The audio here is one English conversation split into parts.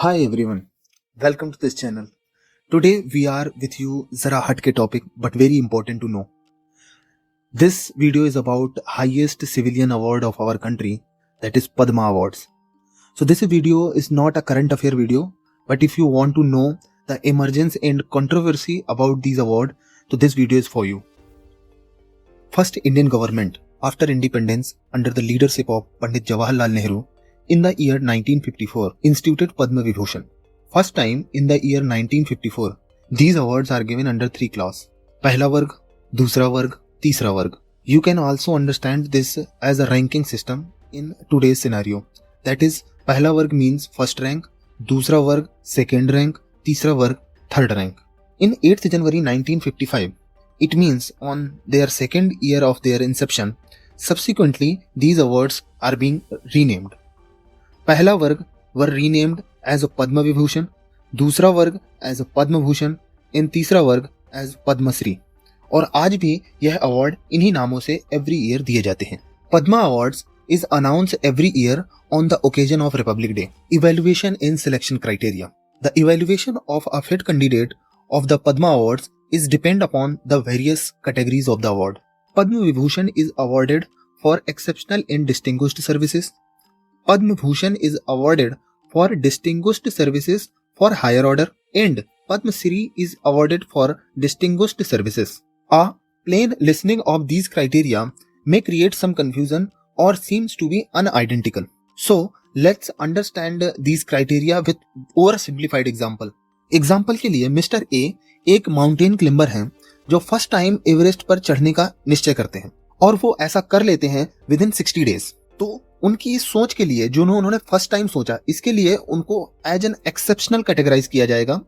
Hi everyone, welcome to this channel. Today we are with you Zara Hatke topic but very important to know. This video is about highest civilian award of our country, that is Padma Awards. So this video is not a current affair video, but if you want to know the emergence and controversy about these awards, so this video is for you. First Indian government after independence under the leadership of Pandit Jawaharlal Nehru in the year 1954 instituted Padma Vibhushan. First time in the year 1954, these awards are given under three class: Pehla Varg, Dusra Varg, Tisra Varg. You can also understand this as a ranking system in today's scenario. That is, Pehla Varg means first rank, Dusra Varg second rank, Tisra Varg third rank. In 8th January 1955, it means on their second year of their inception. Subsequently, these awards are being renamed. पहला वर्ग were renamed as a Padma Vibhushan, दूसरा वर्ग as a Padma Bhushan and तीसरा वर्ग as Padma Shri. और आज भी यह अवार्ड इन्हीं नामों से एवरी ईयर दिए जाते हैं. Padma Awards is announced every year on the occasion of Republic Day. Evaluation and selection criteria. The evaluation of a fit candidate of the Padma Awards is depend upon the various categories of the award. Padma Vibhushan is awarded for exceptional and distinguished services. Padma Bhushan is awarded for distinguished services for higher order, and Padma Shri is awarded for distinguished services. A plain listening of these criteria may create some confusion or seems to be unidentical. So let's understand these criteria with oversimplified example. Example के लिए mister A एक mountain climber हैं जो first time Everest पर चढ़ने का निश्चय करते हैं और वो ऐसा कर लेते हैं विद इन 60 डेज. तो उनकी इस सोच के लिए जो उन्होंने फर्स्ट टाइम सोचा, इसके लिए उनको एज एन एक्सेप्शनल कैटेगराइज किया जाएगा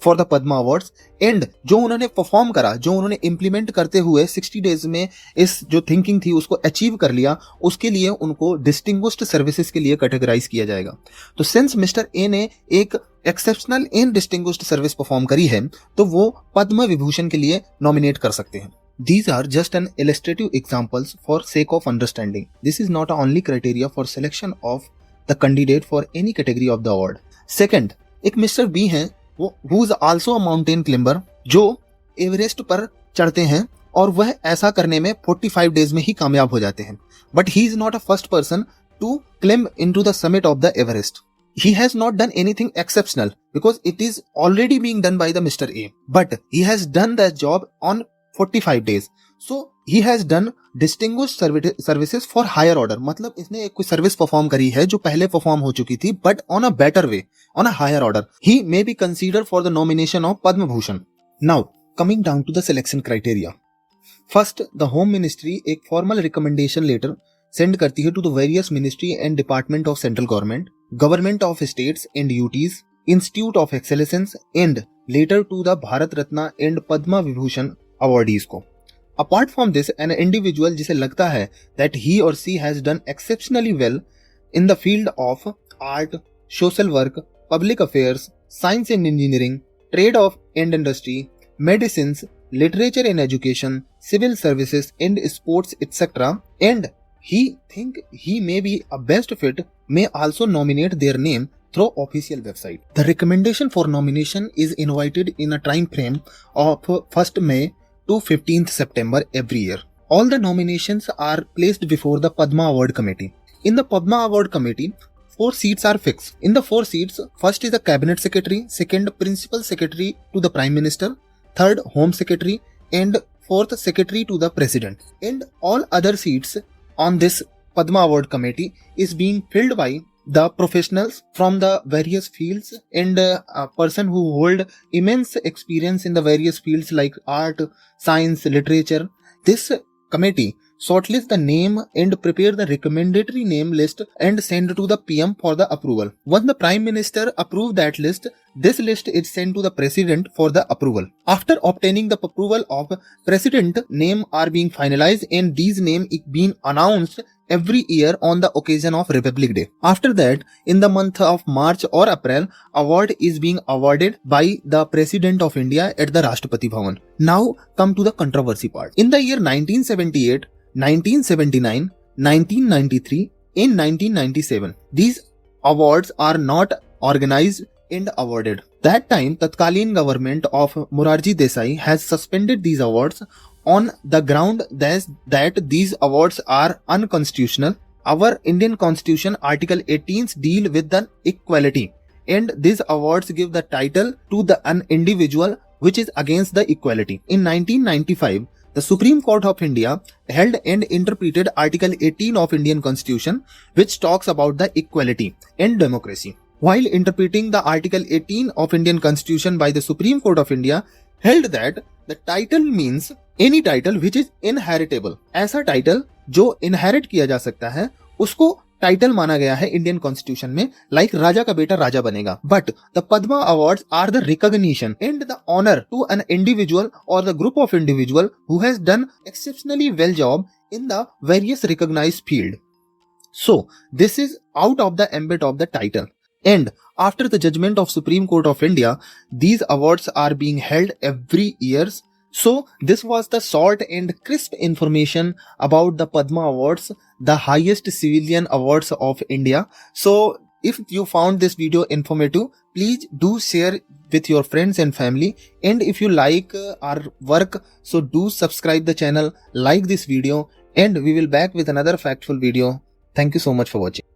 for the Padma awards. And जो उन्होंने परफॉर्म करा, जो उन्होंने इम्प्लीमेंट करते हुए 60 डेज में इस जो थिंकिंग थी उसको अचीव कर लिया, उसके लिए उनको डिस्टिंग्विश्ड सर्विसेज के लिए कैटेगराइज किया जाएगा. तो सिंस मिस्टर ए ने एक exceptional and distinguished service perform करी है, तो वो पद्म विभूषण के लिए नॉमिनेट कर सकते हैं. These are just an illustrative examples for sake of understanding. This is not a only criteria for selection of the candidate for any category of the award. Second, एक मिस्टर बी हैं, वो who is also a mountain climber, जो Everest पर चढ़ते हैं और वह ऐसा करने में 45 डेज में ही कामयाब हो जाते हैं. But he is not a first person to climb into the summit of the Everest. He has not done anything exceptional because it is already being done by the Mr. A. But he has done that job on 45 days. So he has done distinguished services for higher order. मतलब इसने एक कोई service perform करी है जो पहले perform हो चुकी थी, but on a better way, on a higher order. He may be considered for the nomination of Padma Bhushan. Now coming down to the selection criteria. First, the Home Ministry एक formal recommendation letter send करती है to the various ministry and department of central government of states and UTs, Institute of Excellence and later to the Bharat Ratna and Padma Vibhushan awardees को. Apart from this, an individual जिसे लगता है that he or she has done exceptionally well in the field of art, social work, public affairs, science and engineering, trade of and industry, medicines, literature and education, civil services and sports etc. and he think he may be a best fit may also nominate their name through official website. The recommendation for nomination is invited in a time frame of 1st May to 15th September every year. All the nominations are placed before the Padma Award Committee. In the Padma Award Committee, 4 seats are fixed. In the 4 seats, first is the Cabinet Secretary, second Principal Secretary to the Prime Minister, third Home Secretary, and fourth Secretary to the President. And all other seats on this Padma Award Committee is being filled by the professionals from the various fields and a person who hold immense experience in the various fields like art, science, literature. This committee shortlist the name and prepare the recommendatory name list and send to the PM for the approval. Once the Prime Minister approve that list, this list is sent to the President for the approval. After obtaining the approval of President, name are being finalized and these name is being announced every year on the occasion of Republic Day. After that, in the month of March or April, award is being awarded by the President of India at the Rashtrapati Bhavan. Now come to the controversy part. In the year 1978, 1979, 1993 and 1997, these awards are not organized and awarded. That time, Tatkalin government of Morarji Desai has suspended these awards on the ground that these awards are unconstitutional. Our Indian Constitution Article 18 deal with the equality, and these awards give the title to an individual which is against the equality. In 1995, the Supreme Court of India held and interpreted Article 18 of Indian Constitution, which talks about the equality and democracy. While interpreting the Article 18 of Indian Constitution by the Supreme Court of India, held that the title means any title which is inheritable. ऐसा title जो inherit किया जा सकता है उसको title माना गया है इंडियन कॉन्स्टिट्यूशन में, लाइक राजा का बेटा राजा बनेगा. But the Padma awards are the recognition and the honour to an individual or the group of individual who has done exceptionally well job in the various recognised field. So this is out of the ambit of the title. And after the judgment of Supreme Court of India, these awards are being held every year. So this was the short and crisp information about the Padma Awards, the highest civilian awards of India. So if you found this video informative, please do share with your friends and family. And if you like our work, so do subscribe the channel, like this video, and we will back with another factful video. Thank you so much for watching.